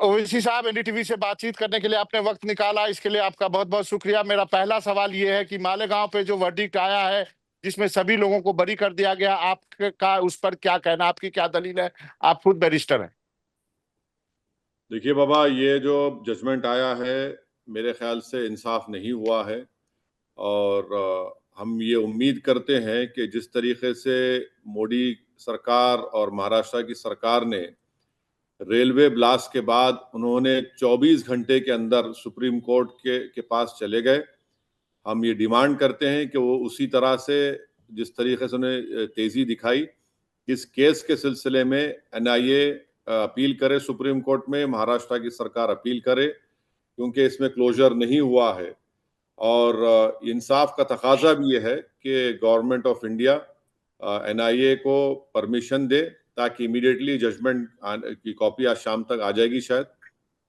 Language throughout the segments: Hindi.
ओवैसी साहब, एनडीटीवी से बातचीत करने के लिए आपने वक्त निकाला, इसके लिए आपका बहुत बहुत शुक्रिया। मेरा पहला सवाल ये है कि मालेगांव पे जो वर्डिक्ट आया है जिसमें सभी लोगों को बरी कर दिया गया, आपका उस पर क्या कहना, आपकी क्या दलील है? आप खुद बैरिस्टर हैं। देखिए बाबा, ये जो जजमेंट आया है मेरे ख्याल से इंसाफ नहीं हुआ है। और हम ये उम्मीद करते हैं कि जिस तरीके से मोदी सरकार और महाराष्ट्र की सरकार ने रेलवे ब्लास्ट के बाद उन्होंने 24 घंटे के अंदर सुप्रीम कोर्ट के पास चले गए, हम ये डिमांड करते हैं कि वो उसी तरह से जिस तरीके से उन्हें तेजी दिखाई, इस केस के सिलसिले में एनआईए अपील करे सुप्रीम कोर्ट में, महाराष्ट्र की सरकार अपील करे, क्योंकि इसमें क्लोजर नहीं हुआ है। और इंसाफ का तकाजा भी ये है कि गवर्नमेंट ऑफ इंडिया एनआईए को परमिशन दे ताकि इमीडिएटली जजमेंट की कॉपी आज शाम तक आ जाएगी, शायद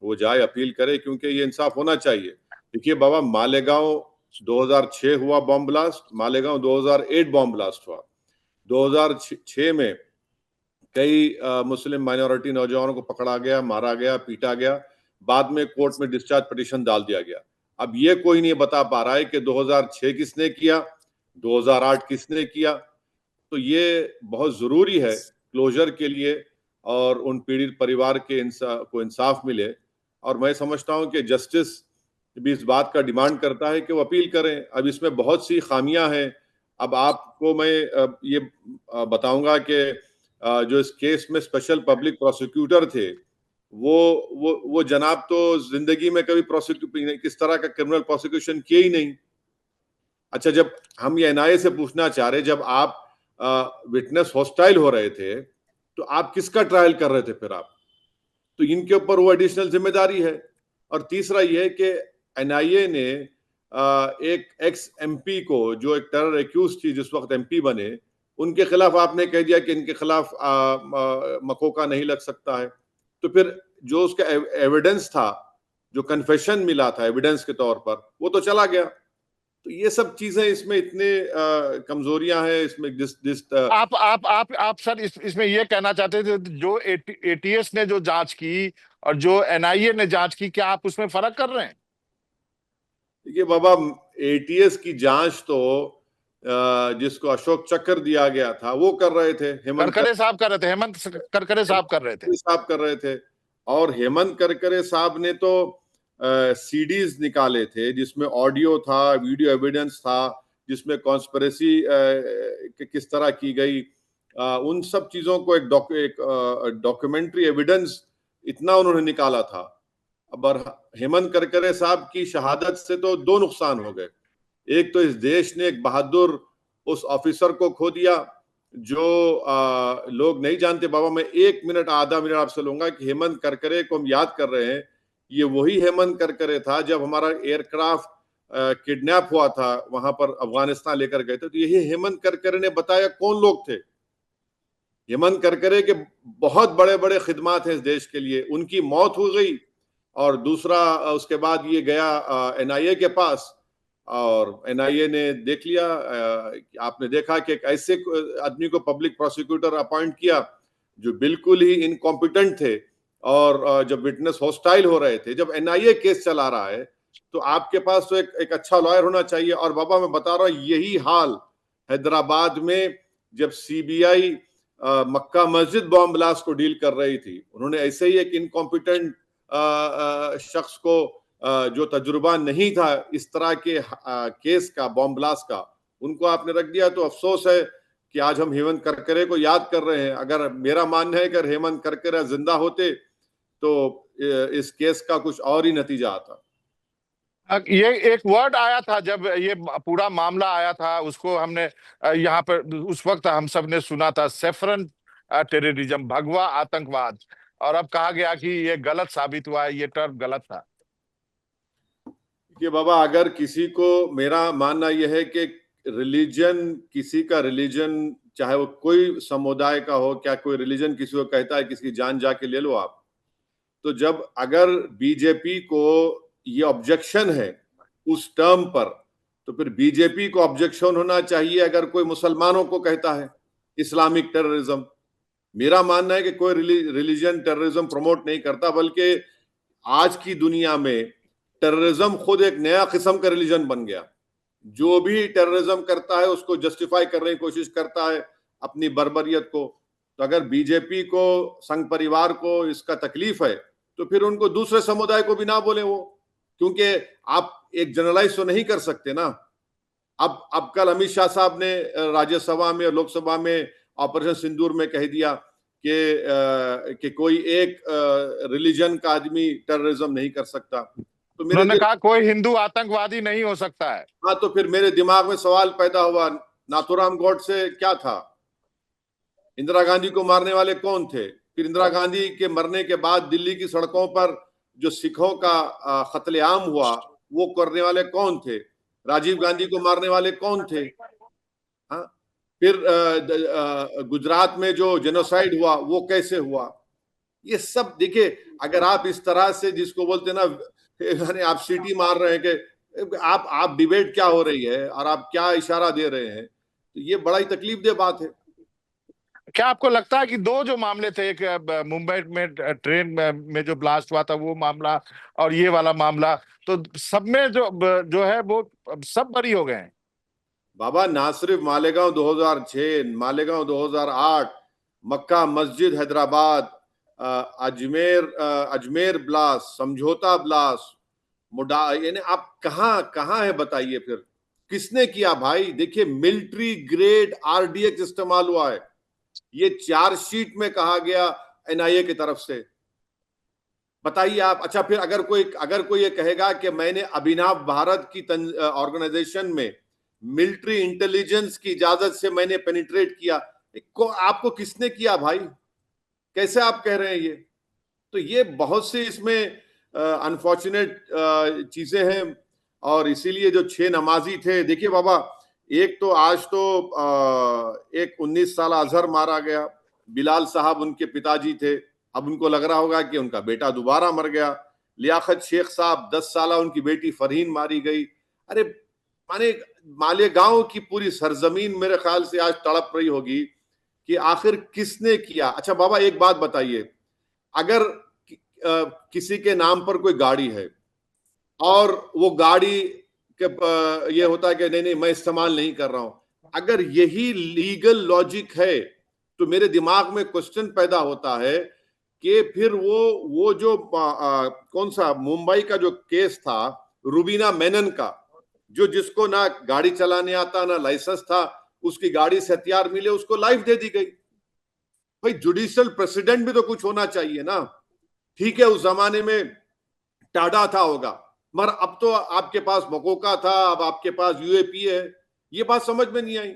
वो जाए अपील करे, क्योंकि ये इंसाफ होना चाहिए। देखिए बाबा, मालेगांव 2006 हुआ bomb blast, Malegaon 2008 bomb blast हुआ। 2006 में कई मुस्लिम माइनॉरिटी नौजवानों को पकड़ा गया, मारा गया, पीटा गया, बाद में कोर्ट में डिस्चार्ज पिटीशन डाल दिया गया। अब ये कोई नहीं बता पा रहा है कि 2006 किसने किया, 2008 किसने किया। तो ये बहुत जरूरी है क्लोजर के लिए और उन पीड़ित परिवार के को इंसाफ मिले। और मैं समझता हूं कि जस्टिस भी इस बात का डिमांड करता है कि वो अपील करें। अब इसमें बहुत सी खामियां हैं। अब आपको मैं ये बताऊंगा कि जो इस केस में स्पेशल पब्लिक प्रोसिक्यूटर थे, वो जनाब तो जिंदगी में कभी प्रोसिक्यूट किस तरह का क्रिमिनल प्रोसिक्यूशन किए ही नहीं। अच्छा, जब हम ये एनआईए से पूछना चाह रहे, जब आप विटनेस हॉस्टाइल हो रहे थे तो आप किसका ट्रायल कर रहे थे फिर आप? तो इनके ऊपर वो एडिशनल जिम्मेदारी है। और तीसरा ये है कि एनआईए ने एक एक्स एमपी को, जो एक टेरर एक्यूज थी जिस वक्त एमपी बने, उनके खिलाफ आपने कह दिया कि इनके खिलाफ मकोका नहीं लग सकता है। तो फिर जो उसका एविडेंस था, जो कन्फेशन मिला था एविडेंस के तौर पर, वो तो चला गया। तो ये सब चीजें इसमें इतने कमजोरियां हैं इसमें। आप सर इसमें ये कहना चाहते थे जो एटीएस ने जो जांच की और जो एनआईए ने जांच की, क्या आप उसमें फर्क कर रहे हैं? देखिए बाबा, एटीएस की जांच तो जिसको अशोक चक्र दिया गया था वो कर रहे थे, हेमंत करकरे साहब कर रहे थे, हेमंत करकरे साहब कर रहे थे, साहब कर रहे थे। और हेमंत करकरे साहब ने तो सीडीज निकाले थे जिसमें ऑडियो था, वीडियो एविडेंस था, जिसमें कॉन्स्पिरेसी किस तरह की गई, उन सब चीजों को एक डॉक्यूमेंट्री एविडेंस इतना उन्होंने निकाला था। अब हेमंत करकरे साहब की शहादत से तो दो नुकसान हो गए। एक तो इस देश ने एक बहादुर उस ऑफिसर को खो दिया जो लोग नहीं जानते। बाबा, मैं 1 मिनट आधा मिनट आपसे लूंगा कि हेमंत करकरे को हम याद कर रहे हैं, ये वही हेमंत करकरे था जब हमारा एयरक्राफ्ट किडनैप हुआ था, वहां पर अफगानिस्तान लेकर गए थे। तो यही हेमंत करकरे ने बताया कौन लोग थे। हेमंत करकरे के बहुत बड़े बड़े खिदमात हैं इस देश के लिए, उनकी मौत हो गई। और दूसरा, उसके बाद ये गया एनआईए के पास, और एनआईए ने देख लिया, आपने देखा कि एक ऐसे आदमी को पब्लिक प्रोसिक्यूटर अपॉइंट किया जो बिल्कुल ही इनकॉम्पिटेंट थे। और जब विटनेस हॉस्टाइल हो रहे थे, जब एनआईए केस चला रहा है, तो आपके पास तो एक अच्छा लॉयर होना चाहिए। और बाबा, मैं बता रहा हूं, यही हाल हैदराबाद में जब सीबीआई मक्का मस्जिद बॉम्ब ब्लास्ट को डील कर रही थी, उन्होंने ऐसे ही एक इनकॉम्पिटेंट शख्स को, जो तजुर्बा नहीं था इस तरह के केस का, बॉम्ब ब्लास्ट का, उनको आपने रख दिया। तो अफसोस है कि आज हम हेमंत करकरे को याद कर रहे हैं। अगर मेरा मानना है कि अगर हेमंत करकरे जिंदा होते तो इस केस का कुछ और ही नतीजा आता। ये एक वर्ड आया था जब ये पूरा मामला आया था, उसको हमने यहाँ पर उस वक्त हम सब ने सुना था, सेफरन टेररिज्म, भगवा आतंकवाद। और अब कहा गया कि ये गलत साबित हुआ है, ये टर्म गलत था। कि बाबा, अगर किसी को, मेरा मानना यह है कि रिलीजन, किसी का रिलीजन, चाहे वो कोई समुदाय का हो, क्या कोई रिलीजन किसी को कहता है किसी की जान जाके ले लो आप? तो जब अगर बीजेपी को ये ऑब्जेक्शन है उस टर्म पर, तो फिर बीजेपी को ऑब्जेक्शन होना चाहिए अगर कोई मुसलमानों को कहता है इस्लामिक टेररिज्म। मेरा मानना है कि कोई रिलीजन टेररिज्म प्रमोट नहीं करता, बल्कि आज की दुनिया में टेररिज्म खुद एक नया किस्म का रिलीजन बन गया। जो भी टेररिज्म करता है उसको जस्टिफाई करने की कोशिश करता है अपनी बर्बरियत को। तो अगर बीजेपी को, संघ परिवार को इसका तकलीफ है तो फिर उनको दूसरे समुदाय को भी ना बोले वो, क्योंकि आप एक जनरलाइज तो नहीं कर सकते ना। अब कल अमित शाह साहब ने राज्यसभा में और लोकसभा में ऑपरेशन सिंदूर में कह दिया कि कोई एक रिलीजन का आदमी टेररिज्म नहीं कर सकता। तो उन्होंने कहा कोई हिंदू आतंकवादी नहीं हो सकता है। हाँ, तो फिर मेरे दिमाग में सवाल पैदा हुआ, नाथूराम गॉडसे क्या था? इंदिरा गांधी को मारने वाले कौन थे? फिर इंदिरा गांधी के मरने के बाद दिल्ली की सड़कों पर जो सिखों का कत्लेआम हुआ वो करने वाले कौन थे? राजीव गांधी को मारने वाले कौन थे? हाँ, फिर गुजरात में जो जेनोसाइड हुआ वो कैसे हुआ? ये सब देखिए, अगर आप इस तरह से जिसको बोलते ना, यानी आप सीटी मार रहे हैं कि आप डिबेट क्या हो रही है और आप क्या इशारा दे रहे हैं, तो ये बड़ा ही तकलीफ दे बात है। क्या आपको लगता है कि दो जो मामले थे, एक मुंबई में ट्रेन में जो ब्लास्ट हुआ था वो मामला और ये वाला मामला, तो सब में जो है वो सब बरी हो गए हैं? बाबा, ना सिर्फ मालेगांव 2006, मालेगांव 2008, मक्का मस्जिद हैदराबाद, अजमेर ब्लास्ट, समझौता ब्लास्ट, मुडा, यानी आप कहाँ कहाँ है बताइए फिर किसने किया भाई? देखिए, मिलिट्री ग्रेड आरडीएक्स इस्तेमाल हुआ है, ये चार्जशीट में कहा गया एनआईए की तरफ से। बताइए आप। अच्छा, फिर अगर कोई ये कहेगा कि मैंने अभिनव भारत की ऑर्गेनाइजेशन में मिलिट्री इंटेलिजेंस की इजाजत से मैंने पेनिट्रेट किया, आपको किसने किया भाई? कैसे आप कह रहे हैं ये? तो ये बहुत सी इसमें अनफॉर्चुनेट चीजें हैं। और इसीलिए जो 6 नमाजी थे, देखिए बाबा, एक तो आज तो एक 19 साल अजहर मारा गया, बिलाल साहब उनके पिताजी थे, अब उनको लग रहा होगा कि उनका बेटा दोबारा मर गया। लियाकत शेख साहब 10 साल उनकी बेटी फरहीन मारी गई। अरे माने, मालेगांव की पूरी सरजमीन मेरे ख्याल से आज तड़प रही होगी कि आखिर किसने किया। अच्छा बाबा, एक बात बताइए, अगर किसी के नाम पर कोई गाड़ी है और वो गाड़ी के ये होता है कि नहीं नहीं मैं इस्तेमाल नहीं कर रहा हूं, अगर यही लीगल लॉजिक है तो मेरे दिमाग में क्वेश्चन पैदा होता है कि फिर वो जो कौन सा मुंबई का जो केस था, रुबीना मेनन का, जो जिसको ना गाड़ी चलाने आता ना लाइसेंस था, उसकी गाड़ी से हथियार मिले, उसको लाइफ दे दी गई। भाई, जुडिशियल प्रेसिडेंट भी तो कुछ होना चाहिए ना। ठीक है, उस जमाने में टाडा था होगा, मगर अब तो आपके पास मकोका था, अब आपके पास यूएपी है। ये बात समझ में नहीं आई।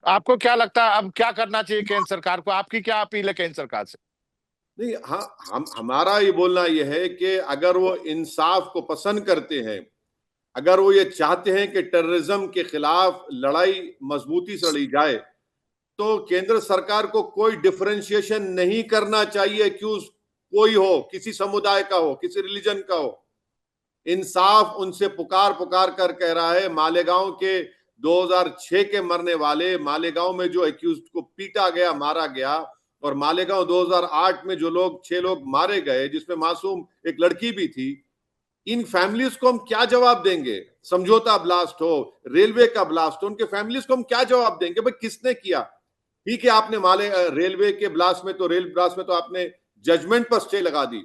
आपको क्या लगता है अब क्या करना चाहिए केंद्र सरकार को? आपकी क्या अपील है केंद्र सरकार से? नहीं, हाँ, हमारा ये बोलना ये है कि अगर वो इंसाफ को पसंद करते हैं, अगर वो ये चाहते हैं कि टेररिज्म के खिलाफ लड़ाई मजबूती से लड़ी जाए, तो केंद्र सरकार को कोई डिफरेंशिएशन नहीं करना चाहिए, क्यों कोई हो, किसी समुदाय का हो, किसी रिलीजन का हो। इंसाफ उनसे पुकार पुकार कर कह रहा है। मालेगांव के 2006 के मरने वाले, मालेगांव में जो एक्यूज को पीटा गया, मारा गया, और मालेगांव 2008 में जो 6 लोग मारे गए, जिसमें मासूम एक लड़की भी थी, इन फैमिलीज को हम क्या जवाब देंगे? समझौता ब्लास्ट हो, रेलवे का ब्लास्ट हो, उनके फैमिलीज को हम क्या जवाब देंगे? भाई, किसने किया? ठीक है, आपने रेलवे के ब्लास्ट में तो रेल ब्लास्ट में तो आपने जजमेंट पर स्टे लगा दी,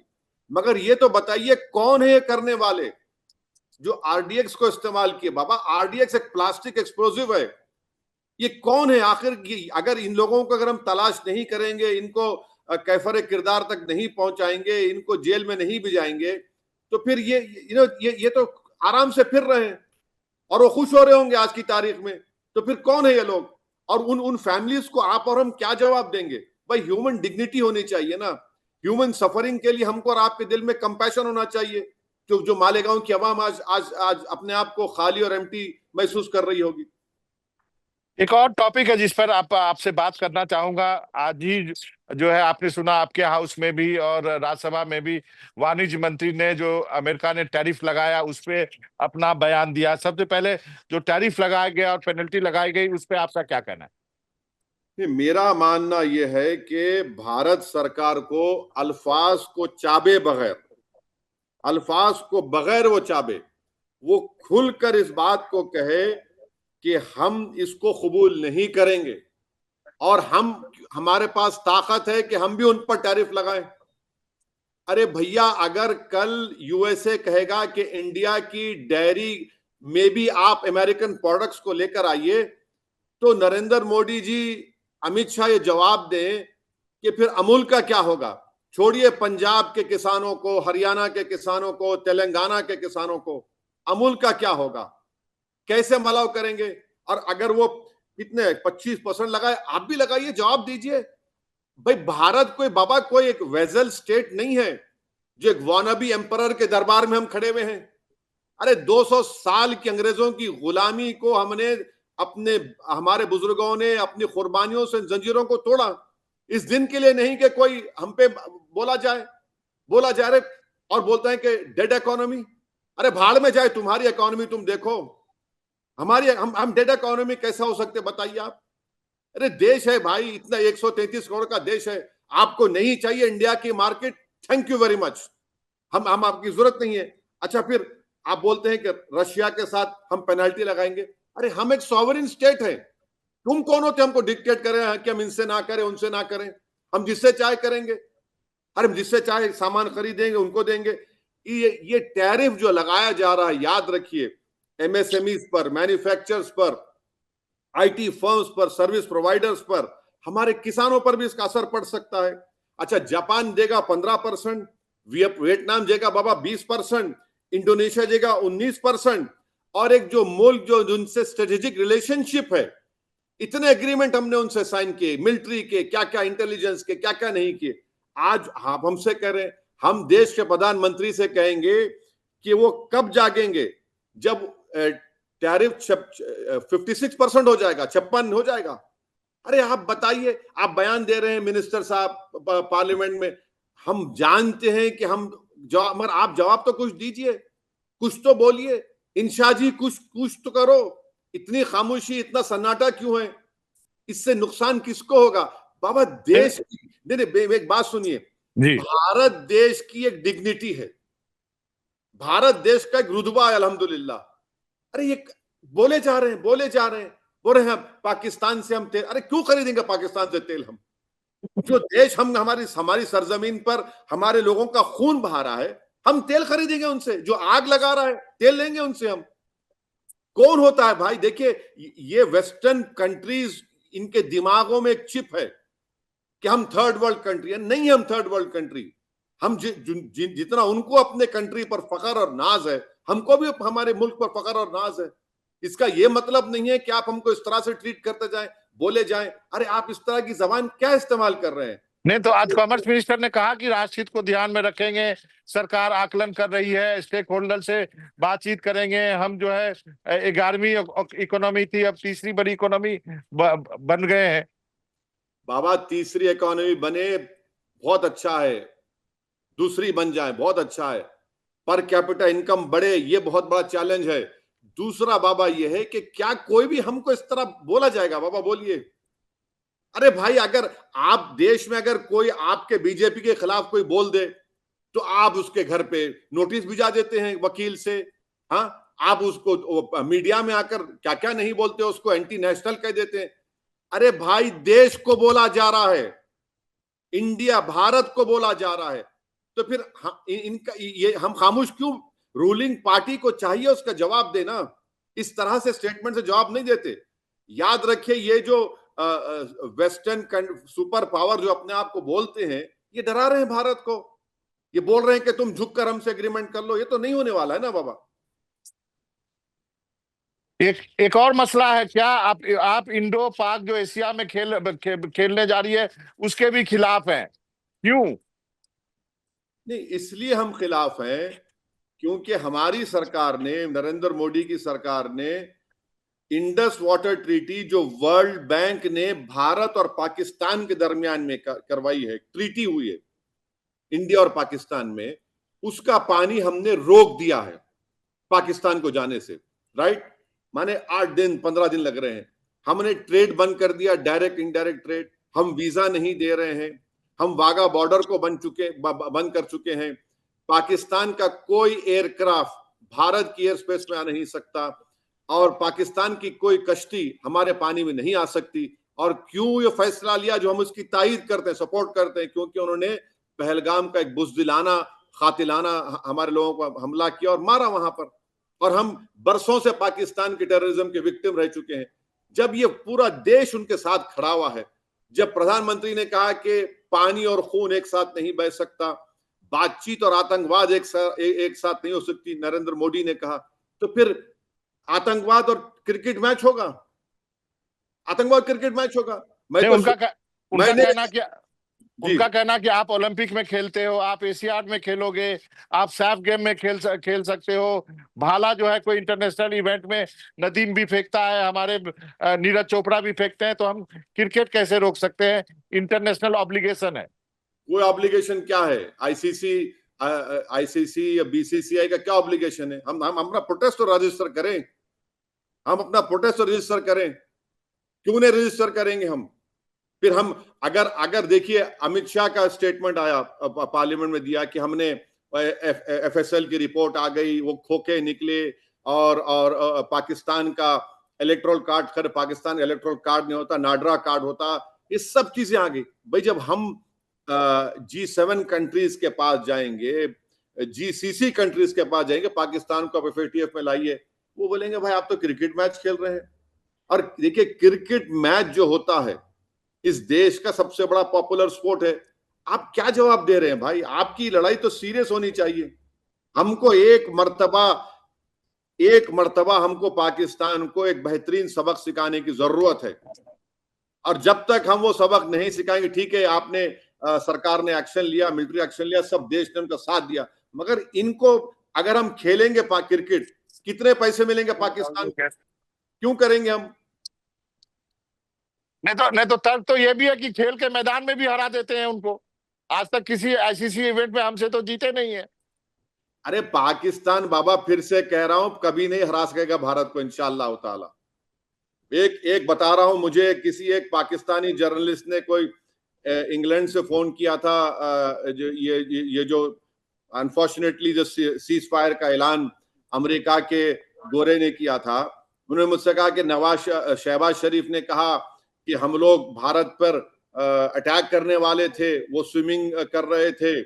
मगर ये तो बताइए कौन है ये करने वाले जो आरडीएक्स को इस्तेमाल किए? बाबा, आरडीएक्स एक प्लास्टिक एक्सप्लोजिव है। ये कौन है आखिर? अगर इन लोगों को अगर हम तलाश नहीं करेंगे, इनको कैफरे किरदार तक नहीं पहुंचाएंगे, इनको जेल में नहीं भिजाएंगे, तो फिर ये तो आराम से फिर रहे हैं और वो खुश हो रहे होंगे आज की तारीख में। तो फिर कौन है ये लोग? और उन उन फैमिलीज को आप और हम क्या जवाब देंगे? भाई, ह्यूमन डिग्निटी होनी चाहिए ना। ह्यूमन सफरिंग के लिए हमको और आपके दिल में कंपैशन होना चाहिए। जो मालेगांव की आवाम आज आज आज अपने आप को खाली और एम्प्टी महसूस कर रही होगी। एक और टॉपिक है जिस पर आपसे बात करना चाहूंगा। आज ही जो है आपने सुना आपके हाउस में भी और राज्यसभा में भी वाणिज्य मंत्री ने जो अमेरिका ने टैरिफ लगाया उस पे अपना बयान दिया। सबसे पहले जो टैरिफ लगाया गया और पेनल्टी लगाई गई उस पे आपका क्या कहना है? मेरा मानना यह है कि भारत सरकार को अल्फाज को चाबे बगैर, अल्फाज को बगैर वो चाबे, वो खुलकर इस बात को कहे कि हम इसको कबूल नहीं करेंगे और हमारे पास ताकत है कि हम भी उन पर टैरिफ लगाएं। अरे भैया, अगर कल यूएसए कहेगा कि इंडिया की डेयरी में भी आप अमेरिकन प्रोडक्ट्स को लेकर आइए, तो नरेंद्र मोदी जी, अमित शाह ये जवाब दें कि फिर अमूल का क्या होगा। छोड़िए पंजाब के किसानों को, हरियाणा के किसानों को, तेलंगाना के किसानों को, अमूल का क्या होगा, कैसे मलाव करेंगे। और अगर वो कितने 25% लगाए, आप भी लगाइए, जवाब दीजिए। भाई भारत कोई बाबा कोई एक वेजल स्टेट नहीं है जो एक वानबी एम्परर के दरबार में हम खड़े हुए हैं। अरे 200 साल की अंग्रेजों की गुलामी को हमने अपने, हमारे बुजुर्गों ने अपनी कुर्बानियों से जंजीरों को तोड़ा। इस दिन के लिए नहीं कि कोई हम पे बोला जा रहे और बोलते हैं कि डेड इकोनॉमी। अरे भाड़ में जाए तुम्हारी इकोनॉमी, तुम देखो हमारी, हम डेड इकोनॉमी कैसे हो सकते बताइए आप। अरे देश है भाई, इतना 133 करोड़ का देश है, आपको नहीं चाहिए इंडिया की market, thank you very much, हम आपकी जरूरत नहीं है। अच्छा, फिर आप बोलते हैं कि रशिया के साथ हम पेनल्टी लगाएंगे। अरे हम एक सॉवरेन स्टेट है, तुम कौन होते हमको डिक्टेट करें कि हम इनसे ना करें, उनसे ना करें। हम जिससे चाहे करेंगे। अरे हम जिससे चाहे सामान खरीदेंगे, उनको देंगे। ये टैरिफ जो लगाया जा रहा है, याद रखिए, एमएसएमई पर, मैन्युफैक्चरर्स पर, आईटी फर्म्स पर, सर्विस प्रोवाइडर्स पर, हमारे किसानों पर भी इसका असर पड़ सकता है। अच्छा, जापान देगा 15%, वियतनाम देगा बाबा 20%, इंडोनेशिया देगा 19%, और एक जो मुल्क जो जिनसे स्ट्रेटेजिक रिलेशनशिप है, इतने एग्रीमेंट हमने उनसे साइन किए, मिलिट्री के क्या क्या, इंटेलिजेंस के क्या क्या नहीं किए। आज आप हमसे कह रहे हैं, हम देश के प्रधानमंत्री से कहेंगे कि वो कब जागेंगे जब टैरिफ 56% हो जाएगा, 56 हो जाएगा। अरे आप बताइए, आप बयान दे रहे हैं मिनिस्टर साहब पार्लियामेंट में, हम जानते हैं कि हम जवाब, मगर आप जवाब तो कुछ दीजिए, कुछ तो बोलिए। इंशा जी, कुछ कुछ तो करो। इतनी खामोशी, इतना सन्नाटा क्यों है? इससे नुकसान किसको होगा बाबा? देश की, नहीं, एक बात सुनिए, जी। भारत देश की एक डिग्निटी है, भारत देश का एक रुतबा है, अल्हम्दुलिल्लाह। अरे ये बोले जा रहे हैं, बोल रहे हैं पाकिस्तान से हम तेल, अरे क्यों खरीदेंगे पाकिस्तान से तेल? हम जो देश, हम हमारी हमारी सरजमीन पर हमारे लोगों का खून बहा रहा है, हम तेल खरीदेंगे उनसे? जो आग लगा रहा है, तेल लेंगे उनसे हम? कौन होता है भाई? देखिए, ये वेस्टर्न कंट्रीज, इनके दिमागों में एक चिप है कि हम थर्ड वर्ल्ड कंट्री है। नहीं, हम थर्ड वर्ल्ड कंट्री, हम जितना उनको अपने कंट्री पर फख्र और नाज है, हमको भी हमारे मुल्क पर फख्र और नाज है। इसका यह मतलब नहीं है कि आप हमको इस तरह से ट्रीट करते जाएं, बोले जाएं। अरे आप इस तरह की जबान क्या इस्तेमाल कर रहे हैं? नहीं तो आज कॉमर्स मिनिस्टर ने कहा कि राष्ट्रहित को ध्यान में रखेंगे, सरकार आकलन कर रही है, स्टेक होल्डर से बातचीत करेंगे। हम जो है 11वीं इकोनॉमी थी, अब तीसरी बड़ी इकोनॉमी बन गए हैं। बाबा तीसरी इकोनॉमी बने, बहुत अच्छा है, दूसरी बन जाए, बहुत अच्छा है, पर कैपिटा इनकम बढ़े, ये बहुत बड़ा चैलेंज है। दूसरा बाबा ये है कि क्या कोई भी हमको इस तरह बोला जाएगा? बाबा बोलिए। अरे भाई, अगर आप देश में, अगर कोई आपके बीजेपी के खिलाफ कोई बोल दे, तो आप उसके घर पे नोटिस भिजा देते हैं वकील से। हाँ, आप उसको मीडिया में आकर क्या क्या नहीं बोलते, उसको एंटी नेशनल कह देते हैं। अरे भाई, देश को बोला जा रहा है, इंडिया, भारत को बोला जा रहा है, तो फिर इनका ये हम खामोश क्यों? रूलिंग पार्टी को चाहिए उसका जवाब देना, इस तरह से स्टेटमेंट से जवाब नहीं देते। याद रखिए, ये जो वेस्टर्न सुपर पावर जो अपने आप को बोलते हैं, ये डरा रहे हैं भारत को। ये बोल रहे हैं कि तुम झुककर हमसे एग्रीमेंट कर लो। ये तो नहीं होने वाला है ना बाबा। एक और मसला है क्या, आप इंडो पाक जो एशिया में खेलने जा रही है, उसके भी खिलाफ हैं? क्यों? नहीं, इसलिए हम खिलाफ हैं क्योंकि हमारी सरकार ने, नरेंद्र मोदी की सरकार ने, इंडस वाटर ट्रीटी जो वर्ल्ड बैंक ने भारत और पाकिस्तान के दरमियान में करवाई है, ट्रीटी हुई है इंडिया और पाकिस्तान में, उसका पानी हमने रोक दिया है पाकिस्तान को जाने से। राइट? माने 8 दिन 15 दिन लग रहे हैं। हमने ट्रेड बंद कर दिया, डायरेक्ट इंडायरेक्ट ट्रेड, हम वीजा नहीं दे रहे हैं, हम वाघा बॉर्डर को बंद कर चुके हैं, पाकिस्तान का कोई एयरक्राफ्ट भारत की एयर स्पेस में आ नहीं सकता, और पाकिस्तान की कोई कश्ती हमारे पानी में नहीं आ सकती। और क्यों ये फैसला लिया, जो हम उसकी तायीद करते हैं, सपोर्ट करते हैं, क्योंकि उन्होंने पहलगाम का एक बुज़दिलाना कातिलाना हमारे लोगों को हमला किया और मारा वहां पर, और हम बरसों से पाकिस्तान के टेररिज्म के विक्टिम रह चुके हैं। जब ये पूरा देश उनके साथ खड़ा हुआ है, जब प्रधानमंत्री ने कहा कि पानी और खून एक साथ नहीं बह सकता, बातचीत और आतंकवाद एक साथ नहीं हो सकती, नरेंद्र मोदी ने कहा, तो फिर आतंकवाद और क्रिकेट मैच होगा? आतंकवाद क्रिकेट मैच होगा? मैं तो उनका मैंने कहना क्या, जी उनका कहना कि आप ओलंपिक में खेलते हो, आप एशियाड में खेलोगे, आप सैफ गेम में खेल सकते हो, भाला जो है कोई इंटरनेशनल इवेंट में नदीम भी फेंकता है, हमारे नीरज चोपड़ा भी फेंकते हैं, तो हम क्रिकेट कैसे रोक सकते हैं? इंटरनेशनल ऑब्लिगेशन है। कोई ऑब्लिगेशन क्या है? आईसीसी या बीसीसीआई का क्या ऑब्लिगेशन है? हम अपना प्रोटेस्ट तो रजिस्टर करें, हम अपना प्रोटेस्ट तो रजिस्टर करें, क्यों नहीं रजिस्टर करेंगे हम? फिर हम अगर अगर देखिए, अमित शाह का स्टेटमेंट आया पार्लियामेंट में दिया कि हमने एफएसएल की रिपोर्ट आ गई, वो खोखे निकले, और पाकिस्तान का इलेक्ट्रोल कार्ड, खैर पाकिस्तान इलेक्ट्रोल कार्ड नहीं होता, नाडरा कार्ड होता, ये सब चीजें आ गई। भाई जब हम G7 कंट्रीज के पास जाएंगे, जीसीसी कंट्रीज के पास जाएंगे, पाकिस्तान को आप एफएटीएफ में लाइए, वो बोलेंगे भाई आप तो क्रिकेट मैच खेल रहे हैं। और देखिए, क्रिकेट मैच जो होता है इस देश का सबसे बड़ा पॉपुलर स्पोर्ट है, आप क्या जवाब दे रहे हैं भाई? आपकी लड़ाई तो सीरियस होनी चाहिए। हमको एक मर्तबा हमको पाकिस्तान को एक बेहतरीन सबक सिखाने की जरूरत है, और जब तक हम वो सबक नहीं सिखाएंगे, ठीक है आपने सरकार ने एक्शन लिया, मिलिट्री एक्शन लिया, सब देश ने उनका साथ दिया, मगर इनको अगर हम खेलेंगे क्रिकेट, कितने पैसे मिलेंगे पाकिस्तान को? क्यों करेंगे हम? नहीं तो तर्क तो ये भी है कि खेल के मैदान में भी हरा देते हैं उनको। आज तक किसी आईसीसी इवेंट में हमसे तो जीते नहीं है। अरे पाकिस्तान बाबा, फिर से कह रहा हूं, कभी नहीं हरा सकेगा भारत को इंशाअल्लाह ताला। एक बता रहा हूं, मुझे किसी एक पाकिस्तानी जर्नलिस्ट ने कोई इंग्लैंड से फोन किया था, जो ये जो अनफॉर्चुनेटली जो सीज फायर का ऐलान अमेरिका के गोरे ने किया था, उन्होंने मुझसे कहा कि शहबाज शरीफ ने कहा कि हम लोग भारत पर अटैक करने वाले थे, वो स्विमिंग कर रहे थे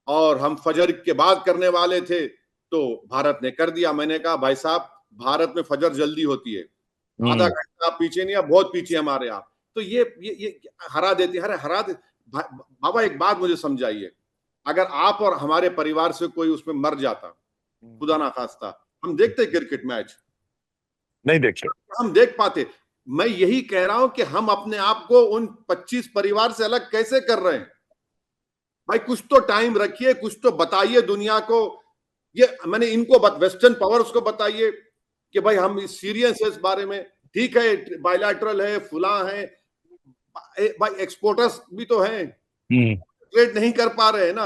और हम फजर के बाद करने वाले थे, तो भारत ने कर दिया। मैंने कहा भाई साहब, भारत में फजर जल्दी होती है, आधा घंटा आप पीछे नहीं, आप बहुत पीछे हमारे आप। तो ये हरा देती है, हरा दे। बाबा एक बात मुझे समझाइए, अगर आप और हमारे परिवार से कोई उसमें मर जाता, खुदा ना खास्ता, हम देखते क्रिकेट मैच? नहीं देखते। हम देख पाते? मैं यही कह रहा हूं कि हम अपने आप को उन 25 परिवार से अलग कैसे कर रहे हैं? भाई कुछ तो टाइम रखिए, कुछ तो बताइए दुनिया को। ये मैंने इनको वेस्टर्न पावर्स को बताइए कि भाई हम सीरियस है इस बारे में। ठीक है, बायलैटरल है, फुला है, भाई एक्सपोर्टर्स भी तो हैं, ट्रेड नहीं कर पा रहे हैं ना।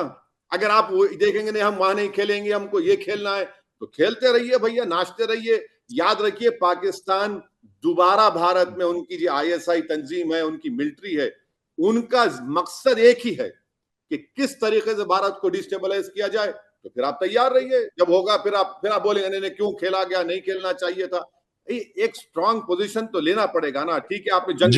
अगर आप देखेंगे नहीं हम वहां नहीं खेलेंगे, हमको ये खेलना है, तो खेलते रहिए भैया, नाचते रहिए। याद रखिए, पाकिस्तान दोबारा भारत में, उनकी जो आईएसआई तंजीम है, उनकी मिलिट्री है, उनका मकसद एक ही है कि किस तरीके से भारत को डिस्टेबलाइज किया जाए। तो फिर आप तैयार रहिए, जब होगा फिर आप बोलेंगे नहीं क्यों खेला गया, नहीं खेलना चाहिए था। एक स्ट्रांग पोजीशन तो लेना पड़ेगा ना। ठीक है, आपने जंग